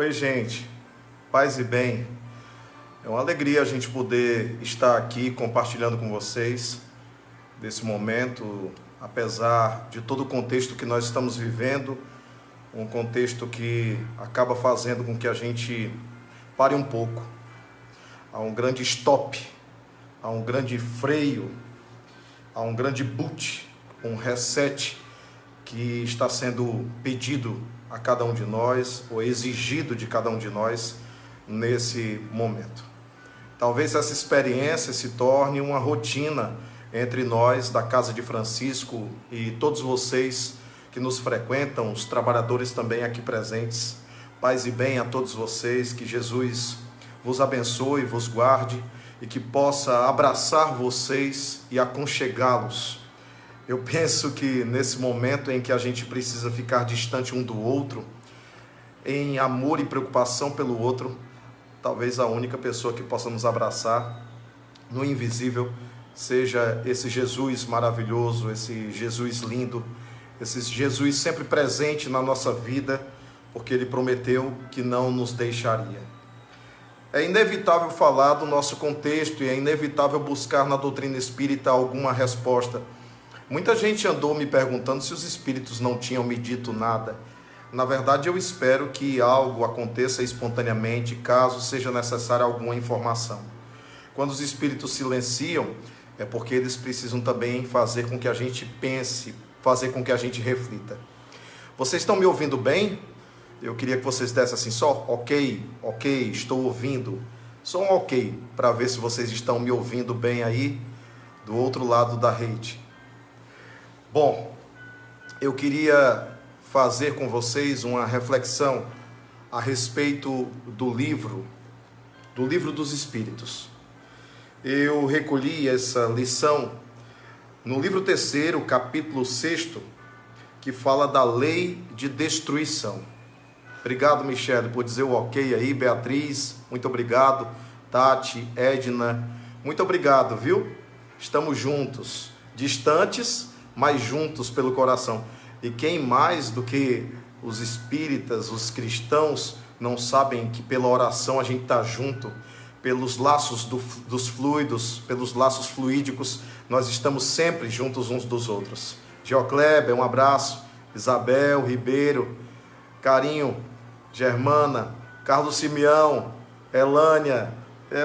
Oi, gente, paz e bem. É uma alegria a gente poder estar aqui compartilhando com vocês desse momento, apesar de todo o contexto que nós estamos vivendo, um contexto que acaba fazendo com que a gente pare um pouco. Há um grande stop, há um grande freio, há um grande boot, um reset que está sendo pedido a cada um de nós, ou exigido de cada um de nós nesse momento. Talvez essa experiência se torne uma rotina entre nós da Casa de Francisco e todos vocês que nos frequentam, os trabalhadores também aqui presentes. Paz e bem a todos vocês, que Jesus vos abençoe, vos guarde e que possa abraçar vocês e aconchegá-los. Eu penso que nesse momento em que a gente precisa ficar distante um do outro, em amor e preocupação pelo outro, talvez a única pessoa que possa nos abraçar no invisível seja esse Jesus maravilhoso, esse Jesus lindo, esse Jesus sempre presente na nossa vida, porque Ele prometeu que não nos deixaria. É inevitável falar do nosso contexto e é inevitável buscar na doutrina espírita alguma resposta. Muita gente andou me perguntando se os espíritos não tinham me dito nada. Na verdade, eu espero que algo aconteça espontaneamente, caso seja necessária alguma informação. Quando os espíritos silenciam, é porque eles precisam também fazer com que a gente pense, fazer com que a gente reflita. Vocês estão me ouvindo bem? Eu queria que vocês dessem assim, só ok, estou ouvindo. Só um ok, para ver se vocês estão me ouvindo bem aí, do outro lado da rede. Bom, eu queria fazer com vocês uma reflexão a respeito do livro dos Espíritos. Eu recolhi essa lição no livro 3º, capítulo 6, que fala da lei de destruição. Obrigado, Michele, por dizer o ok aí. Beatriz, muito obrigado. Tati, Edna, muito obrigado, viu? Estamos juntos, distantes, mas juntos pelo coração. E quem mais do que os espíritas, os cristãos, não sabem que pela oração a gente está junto, pelos laços dos fluidos, pelos laços fluídicos, nós estamos sempre juntos uns dos outros. Geocleber, um abraço. Isabel, Ribeiro, Carinho, Germana, Carlos Simeão, Elânia,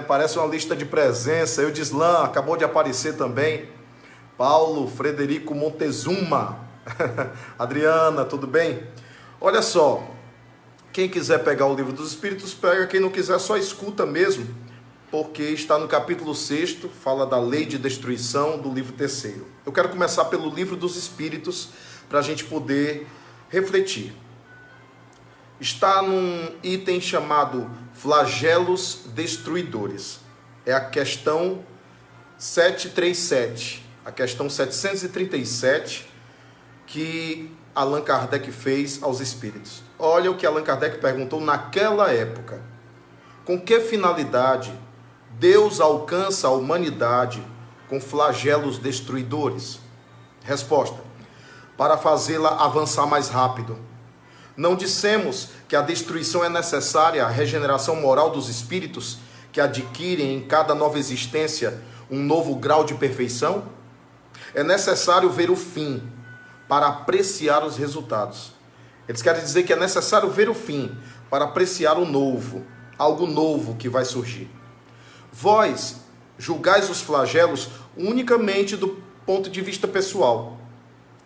parece uma lista de presença. Eudislan, acabou de aparecer também. Paulo Frederico Montezuma, Adriana, tudo bem? Olha só, quem quiser pegar o livro dos Espíritos, pega, quem não quiser só escuta mesmo, porque está no capítulo 6, fala da lei de destruição do livro 3º. Eu quero começar pelo livro dos Espíritos, para a gente poder refletir. Está num item chamado flagelos destruidores, é a questão 737. A questão 737 que Allan Kardec fez aos espíritos. Olha o que Allan Kardec perguntou naquela época. Com que finalidade Deus alcança a humanidade com flagelos destruidores? Resposta: para fazê-la avançar mais rápido. Não dissemos que a destruição é necessária à regeneração moral dos espíritos que adquirem em cada nova existência um novo grau de perfeição? É necessário ver o fim para apreciar os resultados. Eles querem dizer que é necessário ver o fim para apreciar o novo, algo novo que vai surgir. Vós julgais os flagelos unicamente do ponto de vista pessoal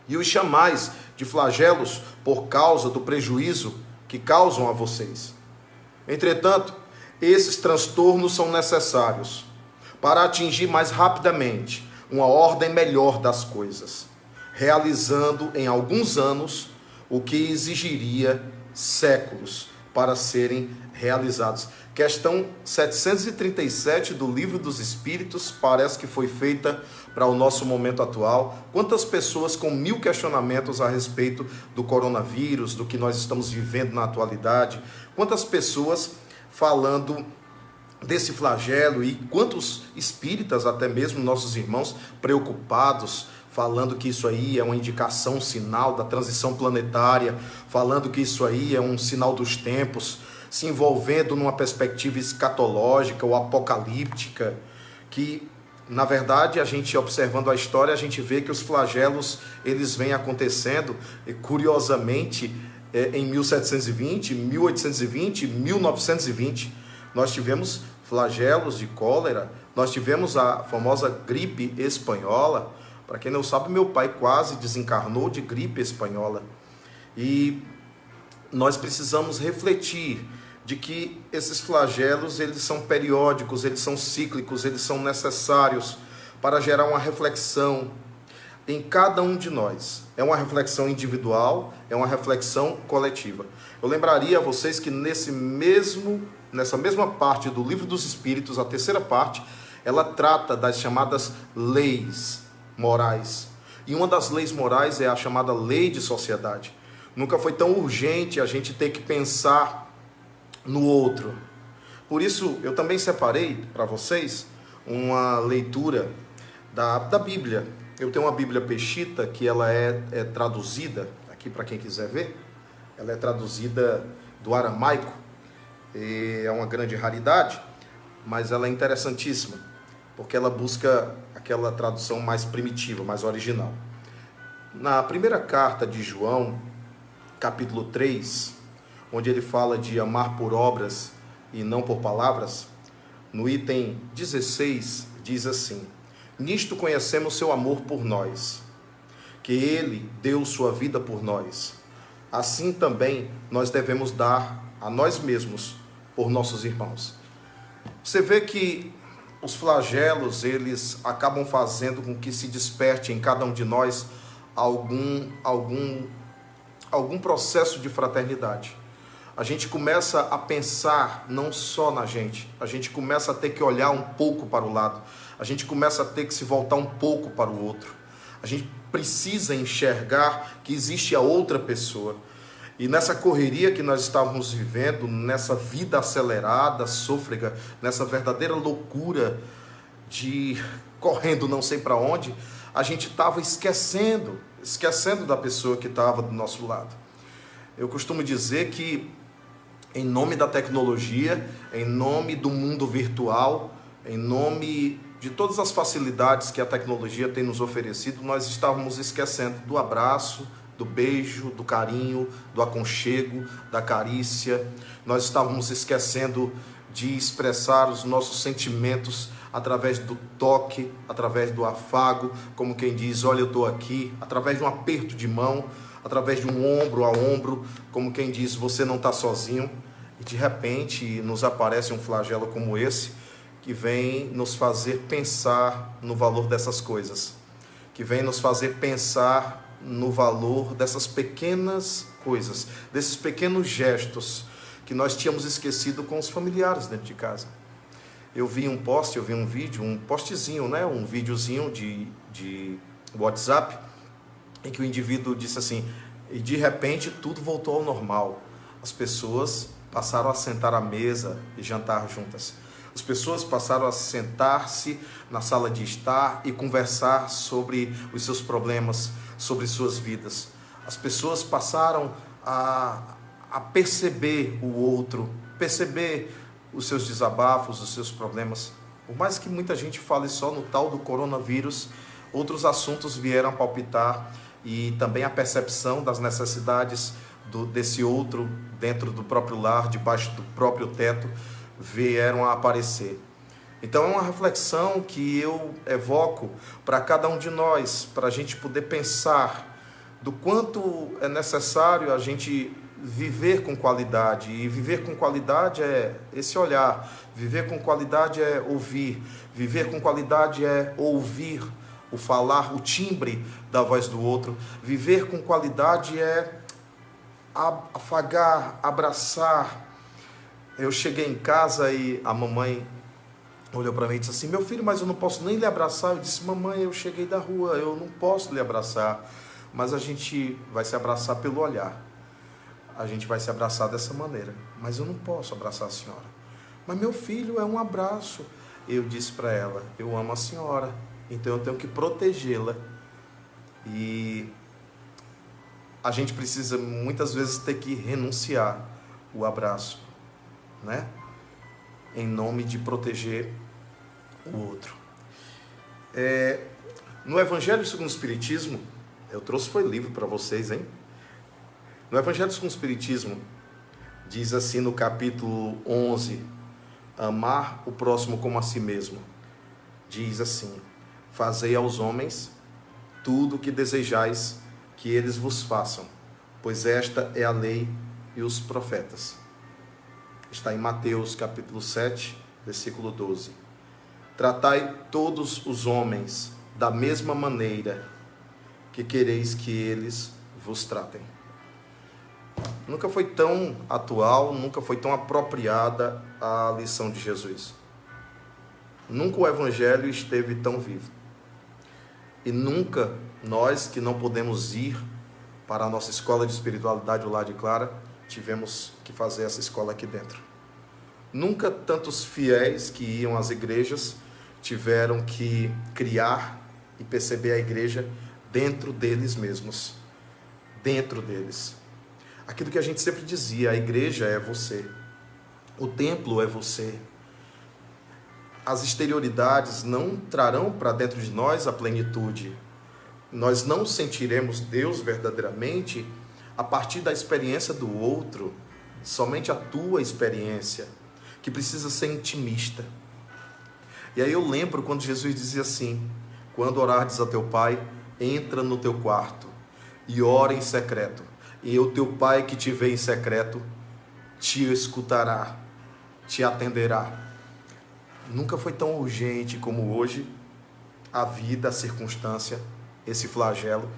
e os chamais de flagelos por causa do prejuízo que causam a vocês. Entretanto, esses transtornos são necessários para atingir mais rapidamente uma ordem melhor das coisas, realizando em alguns anos o que exigiria séculos para serem realizados. Questão 737 do Livro dos Espíritos, parece que foi feita para o nosso momento atual. Quantas pessoas com 1000 questionamentos a respeito do coronavírus, do que nós estamos vivendo na atualidade, quantas pessoas falando desse flagelo e quantos espíritas, até mesmo nossos irmãos, preocupados, falando que isso aí é uma indicação, um sinal da transição planetária, falando que isso aí é um sinal dos tempos. se envolvendo numa perspectiva escatológica ou apocalíptica, que, na verdade, a gente observando a história, a gente vê que os flagelos, eles vêm acontecendo, e, curiosamente, em 1720, 1820, 1920, nós tivemos flagelos de cólera, nós tivemos a famosa gripe espanhola. Para quem não sabe, meu pai quase desencarnou de gripe espanhola. E nós precisamos refletir de que esses flagelos, eles são periódicos, eles são cíclicos, eles são necessários para gerar uma reflexão em cada um de nós. É uma reflexão individual, é uma reflexão coletiva. Eu lembraria a vocês que nessa mesma parte do Livro dos Espíritos, a terceira parte, ela trata das chamadas leis morais. E uma das leis morais é a chamada lei de sociedade. Nunca foi tão urgente a gente ter que pensar no outro. Por isso, eu também separei para vocês uma leitura da Bíblia. Eu tenho uma Bíblia Peshitta, que ela é traduzida, aqui para quem quiser ver, ela é traduzida do aramaico, e é uma grande raridade, mas ela é interessantíssima, porque ela busca aquela tradução mais primitiva, mais original. Na primeira carta de João, capítulo 3, onde ele fala de amar por obras e não por palavras, no item 16, diz assim: nisto conhecemos seu amor por nós, que ele deu sua vida por nós. Assim também nós devemos dar a nós mesmos por nossos irmãos. Você vê que os flagelos, eles acabam fazendo com que se desperte em cada um de nós algum processo de fraternidade. A gente começa a pensar não só na gente, a gente começa a ter que olhar um pouco para o lado, a gente começa a ter que se voltar um pouco para o outro. A gente precisa enxergar que existe a outra pessoa. E nessa correria que nós estávamos vivendo, nessa vida acelerada, sôfrega, nessa verdadeira loucura de correndo não sei para onde, a gente estava esquecendo da pessoa que estava do nosso lado. Eu costumo dizer que, em nome da tecnologia, em nome do mundo virtual, em nome de todas as facilidades que a tecnologia tem nos oferecido, nós estávamos esquecendo do abraço, do beijo, do carinho, do aconchego, da carícia. Nós estávamos esquecendo de expressar os nossos sentimentos através do toque, através do afago, como quem diz, olha, eu estou aqui, através de um aperto de mão, através de um ombro a ombro, como quem diz, você não está sozinho. E de repente nos aparece um flagelo como esse, que vem nos fazer pensar no valor dessas coisas, que vem nos fazer pensar no valor dessas pequenas coisas, desses pequenos gestos que nós tínhamos esquecido com os familiares dentro de casa. Eu vi um vídeo, um postzinho, né? Um videozinho de WhatsApp, em que o indivíduo disse assim, e de repente tudo voltou ao normal. As pessoas passaram a sentar à mesa e jantar juntas. As pessoas passaram a sentar-se na sala de estar e conversar sobre os seus problemas, sobre suas vidas. As pessoas passaram a perceber o outro, perceber os seus desabafos, os seus problemas. Por mais que muita gente fale só no tal do coronavírus, outros assuntos vieram a palpitar, e também a percepção das necessidades desse outro dentro do próprio lar, debaixo do próprio teto, vieram a aparecer. Então é uma reflexão que eu evoco para cada um de nós, para a gente poder pensar do quanto é necessário a gente viver com qualidade. E viver com qualidade é esse olhar, viver com qualidade é ouvir, viver com qualidade é ouvir o falar, o timbre da voz do outro. Viver com qualidade é afagar, abraçar. Eu cheguei em casa e a mamãe olhou para mim e disse assim, meu filho, mas eu não posso nem lhe abraçar. Eu disse, mamãe, eu cheguei da rua, eu não posso lhe abraçar, mas a gente vai se abraçar pelo olhar. A gente vai se abraçar dessa maneira, mas eu não posso abraçar a senhora. Mas meu filho, é um abraço. Eu disse para ela, eu amo a senhora, então eu tenho que protegê-la. E a gente precisa muitas vezes ter que renunciar o abraço. né? Em nome de proteger o outro. No Evangelho segundo o Espiritismo, eu trouxe foi livro para vocês, hein? No Evangelho segundo o Espiritismo, diz assim no capítulo 11, amar o próximo como a si mesmo. Diz assim: fazei aos homens tudo o que desejais que eles vos façam, pois esta é a lei e os profetas. Está em Mateus capítulo 7, versículo 12. Tratai todos os homens da mesma maneira que quereis que eles vos tratem. Nunca foi tão atual, nunca foi tão apropriada a lição de Jesus. Nunca o Evangelho esteve tão vivo. E nunca nós que não podemos ir para a nossa escola de espiritualidade, o Lar de Clara, tivemos que fazer essa escola aqui dentro. Nunca tantos fiéis que iam às igrejas tiveram que criar e perceber a igreja dentro deles mesmos. Dentro deles. Aquilo que a gente sempre dizia, a igreja é você. O templo é você. As exterioridades não trarão para dentro de nós a plenitude. Nós não sentiremos Deus verdadeiramente a partir da experiência do outro, somente a tua experiência, que precisa ser intimista. E aí eu lembro quando Jesus dizia assim: quando orares a teu Pai, entra no teu quarto e ora em secreto, e o teu Pai que te vê em secreto te escutará, te atenderá. Nunca foi tão urgente como hoje a vida, a circunstância, esse flagelo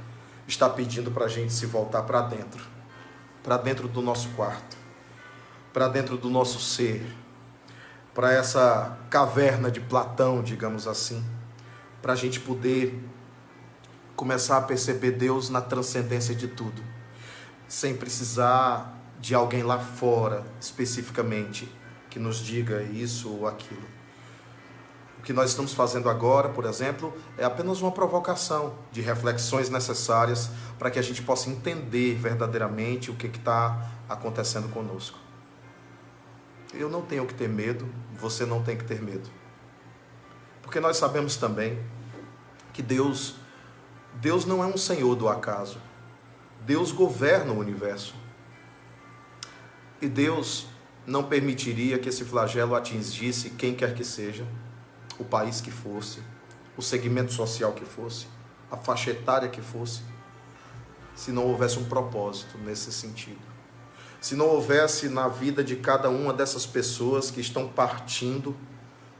está pedindo para a gente se voltar para dentro do nosso quarto, para dentro do nosso ser, para essa caverna de Platão, digamos assim, para a gente poder começar a perceber Deus na transcendência de tudo, sem precisar de alguém lá fora, especificamente, que nos diga isso ou aquilo. O que nós estamos fazendo agora, por exemplo, é apenas uma provocação de reflexões necessárias para que a gente possa entender verdadeiramente o que está acontecendo conosco. Eu não tenho que ter medo, você não tem que ter medo. Porque nós sabemos também que Deus não é um senhor do acaso. Deus governa o universo. E Deus não permitiria que esse flagelo atingisse quem quer que seja, o país que fosse, o segmento social que fosse, a faixa etária que fosse, se não houvesse um propósito nesse sentido. Se não houvesse na vida de cada uma dessas pessoas que estão partindo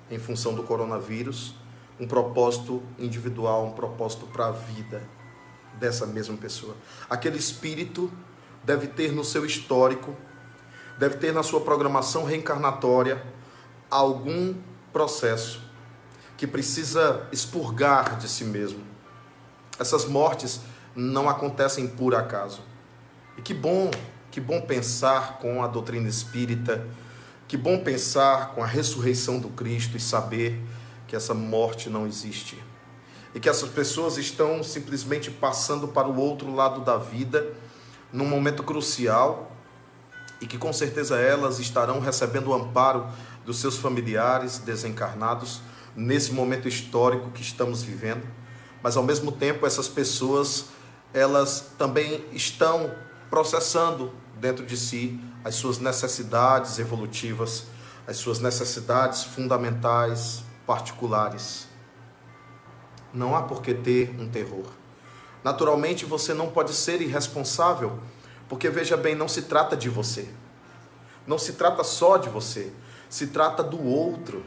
em função do coronavírus, um propósito individual, um propósito para a vida dessa mesma pessoa. Aquele espírito deve ter no seu histórico, deve ter na sua programação reencarnatória algum processo que precisa expurgar de si mesmo. Essas mortes não acontecem por acaso. E que bom pensar com a doutrina espírita, que bom pensar com a ressurreição do Cristo e saber que essa morte não existe. E que essas pessoas estão simplesmente passando para o outro lado da vida, num momento crucial, e que com certeza elas estarão recebendo o amparo dos seus familiares desencarnados, nesse momento histórico que estamos vivendo. Mas ao mesmo tempo essas pessoas, elas também estão processando dentro de si as suas necessidades evolutivas, as suas necessidades fundamentais, particulares. Não há por que ter um terror. Naturalmente você não pode ser irresponsável, porque veja bem, não se trata de você. Não se trata só de você, se trata do outro.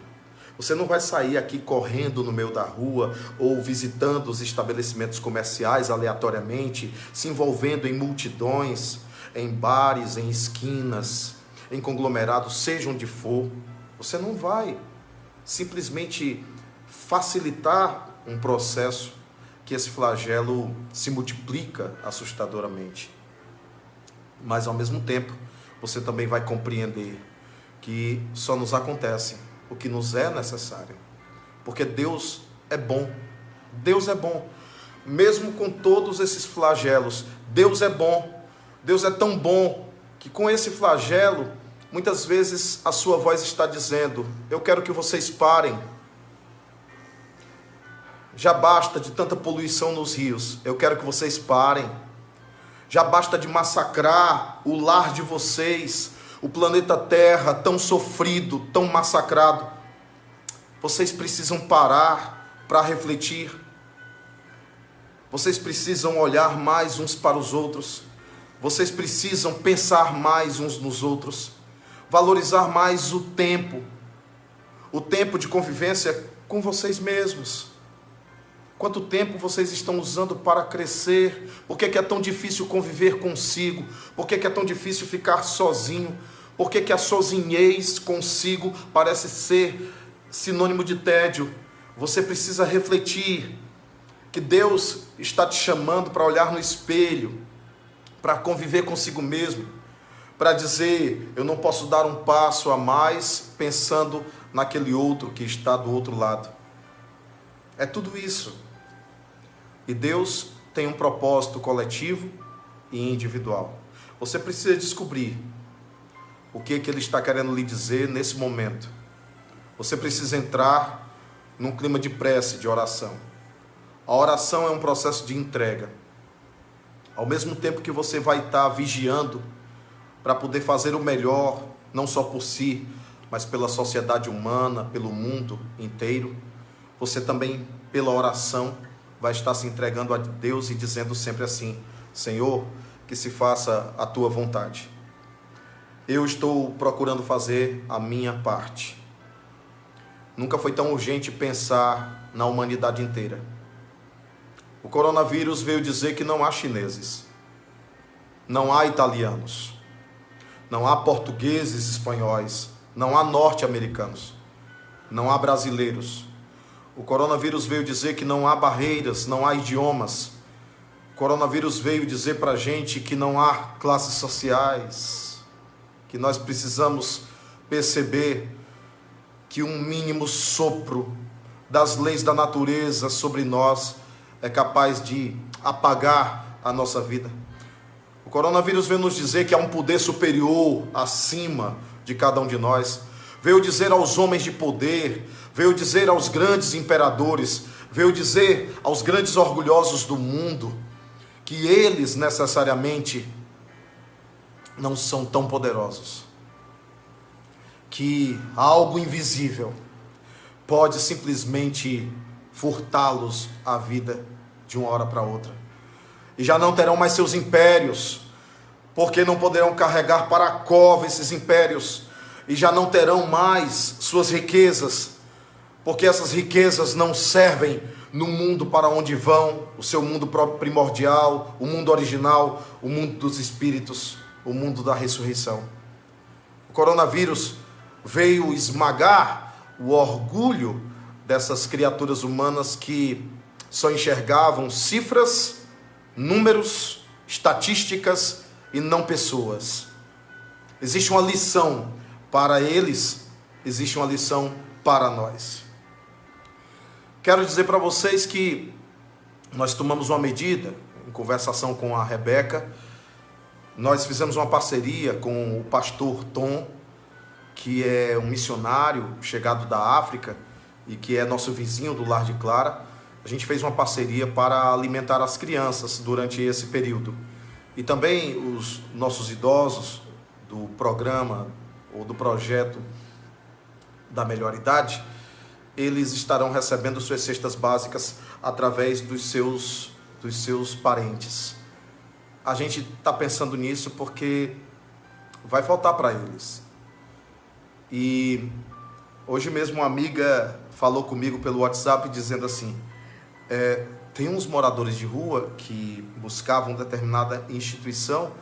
Você não vai sair aqui correndo no meio da rua ou visitando os estabelecimentos comerciais aleatoriamente, se envolvendo em multidões, em bares, em esquinas, em conglomerados, seja onde for. Você não vai simplesmente facilitar um processo que esse flagelo se multiplica assustadoramente. Mas ao mesmo tempo, você também vai compreender que só nos acontece o que nos é necessário, porque Deus é bom. Deus é bom, mesmo com todos esses flagelos. Deus é bom. Deus é tão bom que com esse flagelo Muitas vezes a sua voz está dizendo: eu quero que vocês parem. Já basta de tanta poluição nos rios, eu quero que vocês parem. Já basta de massacrar o lar de vocês, o planeta Terra tão sofrido, tão massacrado. Vocês precisam parar para refletir. Vocês precisam olhar mais uns para os outros. Vocês precisam pensar mais uns nos outros. Valorizar mais o tempo de convivência com vocês mesmos. Quanto tempo vocês estão usando para crescer? Por que é tão difícil conviver consigo? Por que é tão difícil ficar sozinho? Por que a sozinhez consigo parece ser sinônimo de tédio? Você precisa refletir que Deus está te chamando para olhar no espelho, para conviver consigo mesmo, para dizer: eu não posso dar um passo a mais pensando naquele outro que está do outro lado. É tudo isso. E Deus tem um propósito coletivo e individual. Você precisa descobrir o que Ele está querendo lhe dizer nesse momento. Você precisa entrar num clima de prece, de oração. A oração é um processo de entrega. Ao mesmo tempo que você vai estar vigiando para poder fazer o melhor, não só por si, mas pela sociedade humana, pelo mundo inteiro, você também, pela oração, vai estar se entregando a Deus e dizendo sempre assim: Senhor, que se faça a tua vontade. Eu estou procurando fazer a minha parte. Nunca foi tão urgente pensar na humanidade inteira. O coronavírus veio dizer que não há chineses, não há italianos, não há portugueses, espanhóis, não há norte-americanos, não há brasileiros. O coronavírus veio dizer que não há barreiras, não há idiomas. O coronavírus veio dizer para a gente que não há classes sociais, que nós precisamos perceber que um mínimo sopro das leis da natureza sobre nós é capaz de apagar a nossa vida. O coronavírus veio nos dizer que há um poder superior acima de cada um de nós. Veio dizer aos homens de poder, veio dizer aos grandes imperadores, veio dizer aos grandes orgulhosos do mundo que eles necessariamente não são tão poderosos, que algo invisível pode simplesmente furtá-los a vida de uma hora para outra. E já não terão mais seus impérios, porque não poderão carregar para a cova esses impérios. E já não terão mais suas riquezas, porque essas riquezas não servem no mundo para onde vão, o seu mundo primordial, o mundo original, o mundo dos espíritos, o mundo da ressurreição. O coronavírus veio esmagar o orgulho dessas criaturas humanas que só enxergavam cifras, números, estatísticas e não pessoas. Existe uma lição para eles, existe uma lição para nós. Quero dizer para vocês que nós tomamos uma medida, em conversação com a Rebeca, nós fizemos uma parceria com o pastor Tom, que é um missionário chegado da África e que é nosso vizinho do Lar de Clara. A gente fez uma parceria para alimentar as crianças durante esse período. E também os nossos idosos do programa ou do projeto da Melhor Idade, eles estarão recebendo suas cestas básicas através dos seus parentes. A gente está pensando nisso porque vai faltar para eles. E hoje mesmo uma amiga falou comigo pelo WhatsApp dizendo assim: tem uns moradores de rua que buscavam determinada instituição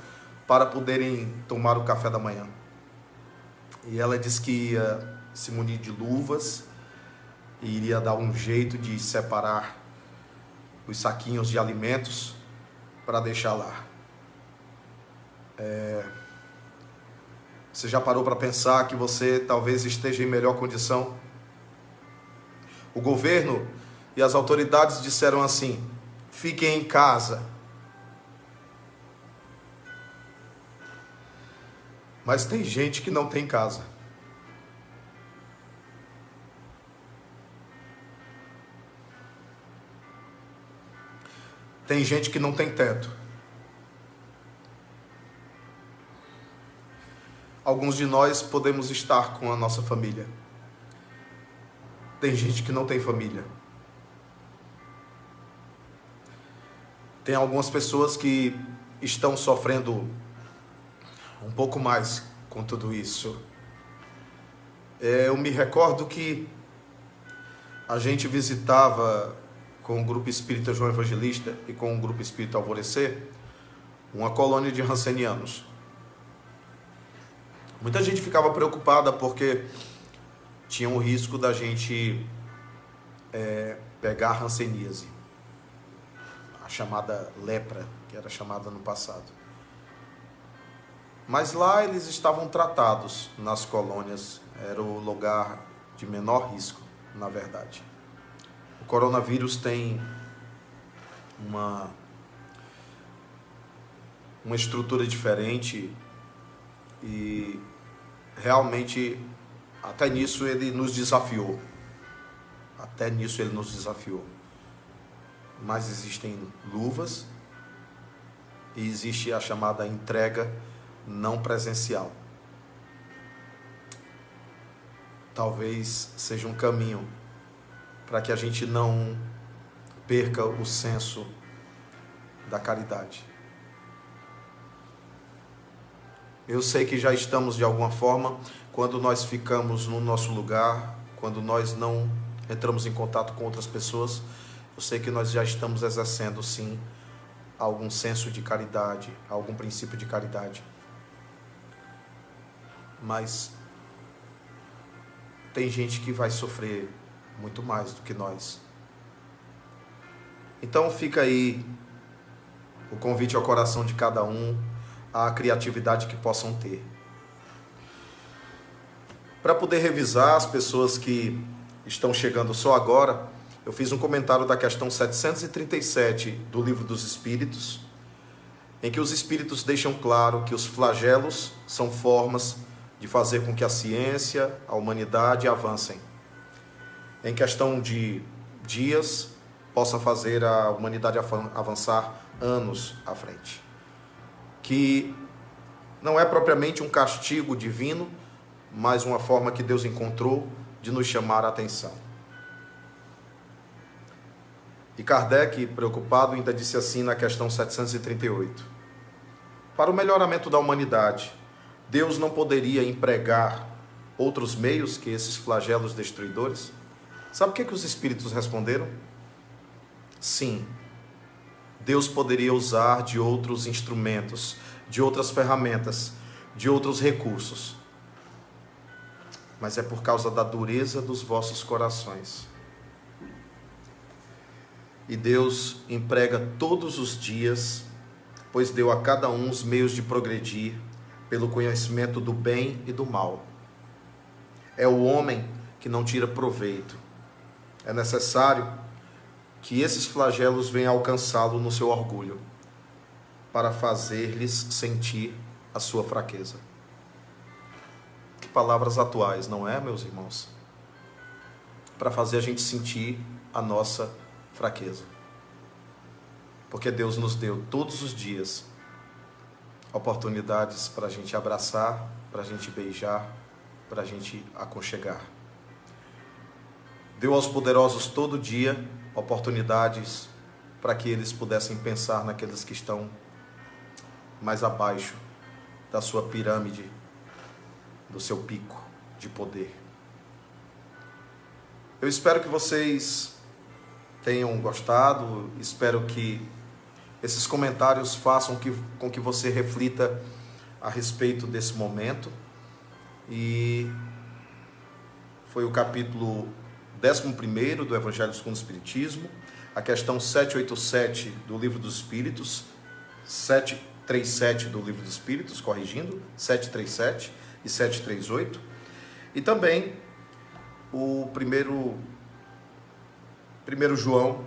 para poderem tomar o café da manhã. E ela disse que ia se munir de luvas e iria dar um jeito de separar os saquinhos de alimentos para deixar lá. Você já parou para pensar que você talvez esteja em melhor condição? O governo e as autoridades disseram assim: fiquem em casa. Mas tem gente que não tem casa. Tem gente que não tem teto. Alguns de nós podemos estar com a nossa família. Tem gente que não tem família. Tem algumas pessoas que estão sofrendo um pouco mais com tudo isso. Eu me recordo que a gente visitava com o Grupo Espírita João Evangelista e com o Grupo Espírita Alvorecer uma colônia de rancenianos. Muita gente ficava preocupada porque tinha o risco da gente pegar hanseníase, a chamada lepra, que era chamada no passado. Mas lá eles estavam tratados nas colônias, era o lugar de menor risco, na verdade. O coronavírus tem uma estrutura diferente e realmente até nisso ele nos desafiou. Mas existem luvas e existe a chamada entrega não presencial. Talvez seja um caminho para que a gente não perca o senso da caridade. Eu sei que já estamos de alguma forma, quando nós ficamos no nosso lugar, quando nós não entramos em contato com outras pessoas, eu sei que nós já estamos exercendo sim algum senso de caridade, algum princípio de caridade. Mas tem gente que vai sofrer muito mais do que nós. Então fica aí o convite ao coração de cada um, a criatividade que possam ter. Para poder revisar as pessoas que estão chegando só agora, eu fiz um comentário da questão 737 do Livro dos Espíritos, em que os Espíritos deixam claro que os flagelos são formas de fazer com que a ciência, a humanidade avancem. Em questão de dias, possa fazer a humanidade avançar anos à frente. Que não é propriamente um castigo divino, mas uma forma que Deus encontrou de nos chamar a atenção. E Kardec, preocupado, ainda disse assim na questão 738. Para o melhoramento da humanidade, Deus não poderia empregar outros meios que esses flagelos destruidores? Sabe o que os espíritos responderam? Sim, Deus poderia usar de outros instrumentos, de outras ferramentas, de outros recursos. Mas é por causa da dureza dos vossos corações. E Deus emprega todos os dias, pois deu a cada um os meios de progredir pelo conhecimento do bem e do mal. É o homem que não tira proveito. É necessário que esses flagelos venham alcançá-lo no seu orgulho, para fazer-lhes sentir a sua fraqueza. Que palavras atuais, não é, meus irmãos? Para fazer a gente sentir a nossa fraqueza. Porque Deus nos deu todos os dias oportunidades para a gente abraçar, para a gente beijar, para a gente aconchegar. Deu aos poderosos todo dia oportunidades para que eles pudessem pensar naqueles que estão mais abaixo da sua pirâmide, do seu pico de poder. Eu espero que vocês tenham gostado, espero que esses comentários façam com que você reflita a respeito desse momento. E foi o capítulo 11º do Evangelho segundo o Espiritismo, a questão 787 do Livro dos Espíritos, 737 do Livro dos Espíritos, corrigindo, 737 e 738, e também o primeiro João,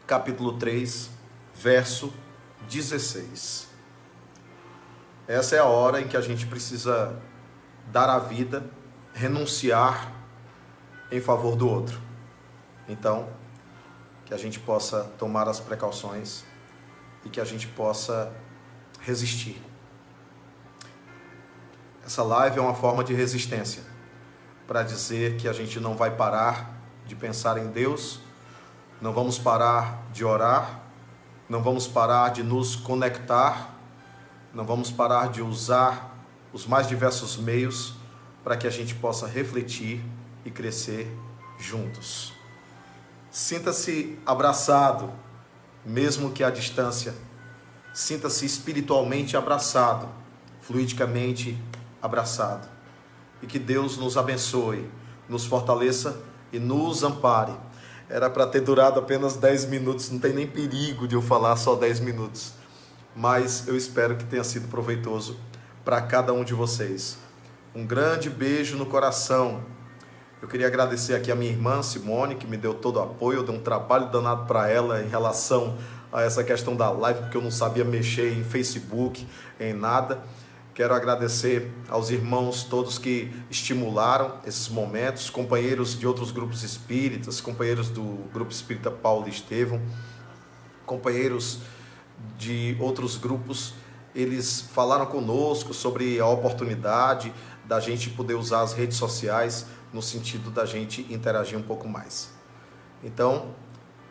capítulo 3, verso 16. essa é a hora em que a gente precisa dar a vida, renunciar em favor do outro. Então, que a gente possa tomar as precauções e que a gente possa resistir. Essa live é uma forma de resistência para dizer que a gente não vai parar de pensar em Deus, não vamos parar de orar, não vamos parar de nos conectar, não vamos parar de usar os mais diversos meios para que a gente possa refletir e crescer juntos. Sinta-se abraçado, mesmo que à distância. Sinta-se espiritualmente abraçado, fluidicamente abraçado. E que Deus nos abençoe, nos fortaleça e nos ampare. Era para ter durado apenas 10 minutos, não tem nem perigo de eu falar só 10 minutos. Mas eu espero que tenha sido proveitoso para cada um de vocês. Um grande beijo no coração. Eu queria agradecer aqui a minha irmã Simone, que me deu todo o apoio. Eu dei um trabalho danado para ela em relação a essa questão da live, porque eu não sabia mexer em Facebook, em nada. Quero agradecer aos irmãos todos que estimularam esses momentos, companheiros de outros grupos espíritas, companheiros do Grupo Espírita Paulo e Estevão, companheiros de outros grupos. Eles falaram conosco sobre a oportunidade da gente poder usar as redes sociais no sentido da gente interagir um pouco mais. Então,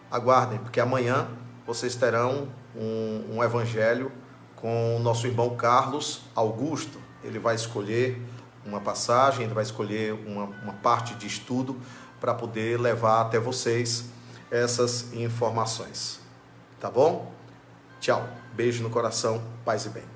aguardem, porque amanhã vocês terão um evangelho com o nosso irmão Carlos Augusto. Ele vai escolher uma passagem, ele vai escolher uma parte de estudo para poder levar até vocês essas informações. Tá bom? Tchau. Beijo no coração, paz e bem.